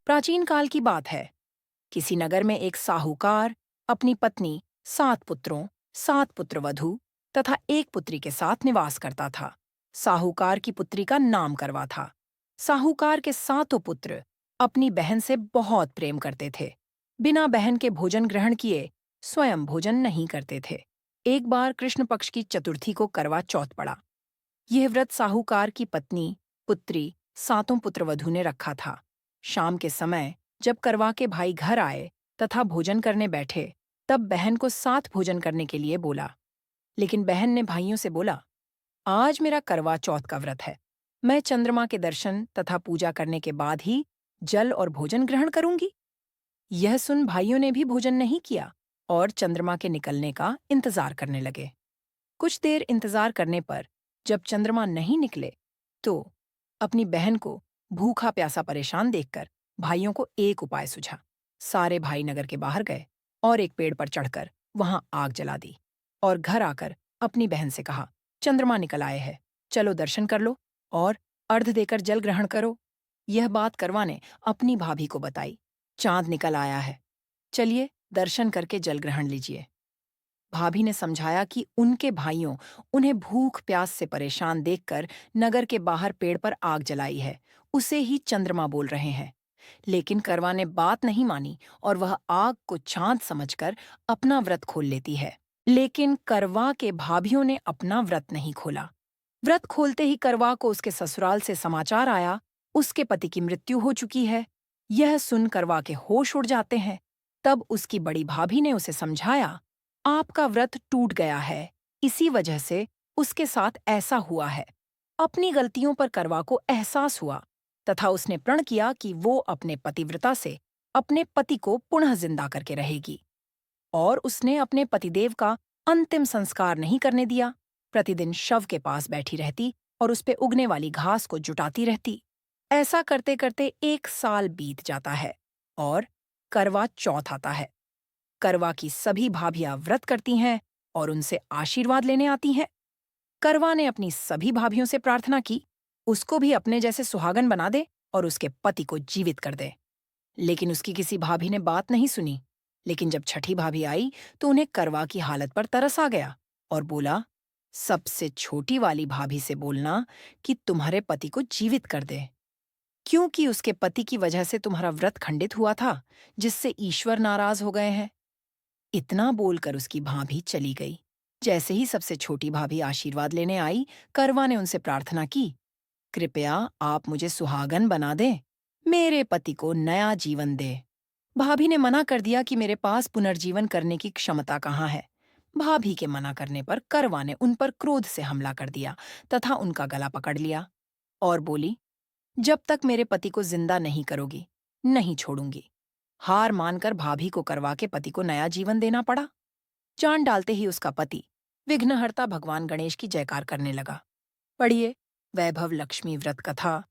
प्राचीन काल की बात है। किसी नगर में एक साहूकार अपनी पत्नी, 7 पुत्रों, 7 पुत्रवधू तथा एक पुत्री के साथ निवास करता था। साहूकार की पुत्री का नाम करवा था। साहूकार के 7 पुत्र अपनी बहन से बहुत प्रेम करते थे। बिना बहन के भोजन ग्रहण किए स्वयं भोजन नहीं करते थे। एक बार कृष्ण पक्ष की चतुर्थी को करवा चौथ पड़ा। यह व्रत साहूकार की पत्नी, पुत्री, 7 पुत्रवधू ने रखा था। शाम के समय जब करवा के भाई घर आए तथा भोजन करने बैठे, तब बहन को साथ भोजन करने के लिए बोला। लेकिन बहन ने भाइयों से बोला, आज मेरा करवा चौथ का व्रत है। मैं चंद्रमा के दर्शन तथा पूजा करने के बाद ही जल और भोजन ग्रहण करूंगी। यह सुन भाइयों ने भी भोजन नहीं किया और चंद्रमा के निकलने का इंतजार करने लगे। कुछ देर इंतजार करने पर जब चंद्रमा नहीं निकले, तो अपनी बहन को भूखा प्यासा परेशान देखकर भाइयों को एक उपाय सूझा। सारे भाई नगर के बाहर गए और एक पेड़ पर चढ़कर वहां आग जला दी और घर आकर अपनी बहन से कहा, चंद्रमा निकल आए हैं, चलो दर्शन कर लो और अर्घ देकर जल ग्रहण करो। यह बात करवा ने अपनी भाभी को बताई। चांद निकल आया है, चलिए दर्शन करके जल ग्रहण लीजिए। भाभी ने समझाया कि उनके भाइयों उन्हें भूख प्यास से परेशान देखकर नगर के बाहर पेड़ पर आग जलाई है, उसे ही चंद्रमा बोल रहे हैं। लेकिन करवा ने बात नहीं मानी और वह आग को चांद समझकर अपना व्रत खोल लेती है। लेकिन करवा के भाभियों ने अपना व्रत नहीं खोला। व्रत खोलते ही करवा को उसके ससुराल से समाचार आया, उसके पति की मृत्यु हो चुकी है। यह सुन करवा के होश उड़ जाते हैं। तब उसकी बड़ी भाभी ने उसे समझाया, आपका व्रत टूट गया है, इसी वजह से उसके साथ ऐसा हुआ है। अपनी गलतियों पर करवा को एहसास हुआ तथा उसने प्रण किया कि वो अपने पतिव्रता से अपने पति को पुनः जिंदा करके रहेगी। और उसने अपने पतिदेव का अंतिम संस्कार नहीं करने दिया। प्रतिदिन शव के पास बैठी रहती और उस पे उगने वाली घास को जुटाती रहती। ऐसा करते करते 1 साल बीत जाता है और करवा चौथ आता है। करवा की सभी भाभियां व्रत करती हैं और उनसे आशीर्वाद लेने आती हैं। करवा ने अपनी सभी भाभियों से प्रार्थना की, उसको भी अपने जैसे सुहागन बना दे और उसके पति को जीवित कर दे। लेकिन उसकी किसी भाभी ने बात नहीं सुनी। लेकिन जब छठी भाभी आई तो उन्हें करवा की हालत पर तरस आ गया और बोला, सबसे छोटी वाली भाभी से बोलना कि तुम्हारे पति को जीवित कर दे, क्योंकि उसके पति की वजह से तुम्हारा व्रत खंडित हुआ था, जिससे ईश्वर नाराज हो गए हैं। इतना बोलकर उसकी भाभी चली गई। जैसे ही सबसे छोटी भाभी आशीर्वाद लेने आई, करवा ने उनसे प्रार्थना की, कृपया आप मुझे सुहागन बना दें, मेरे पति को नया जीवन दे। भाभी ने मना कर दिया कि मेरे पास पुनर्जीवन करने की क्षमता कहाँ है। भाभी के मना करने पर करवा ने उन पर क्रोध से हमला कर दिया तथा उनका गला पकड़ लिया और बोली, जब तक मेरे पति को जिंदा नहीं करोगी, नहीं छोड़ूंगी। हार मानकर भाभी को करवा के पति को नया जीवन देना पड़ा। जान डालते ही उसका पति विघ्नहर्ता भगवान गणेश की जयकार करने लगा। पढ़िए वैभव लक्ष्मी व्रत कथा।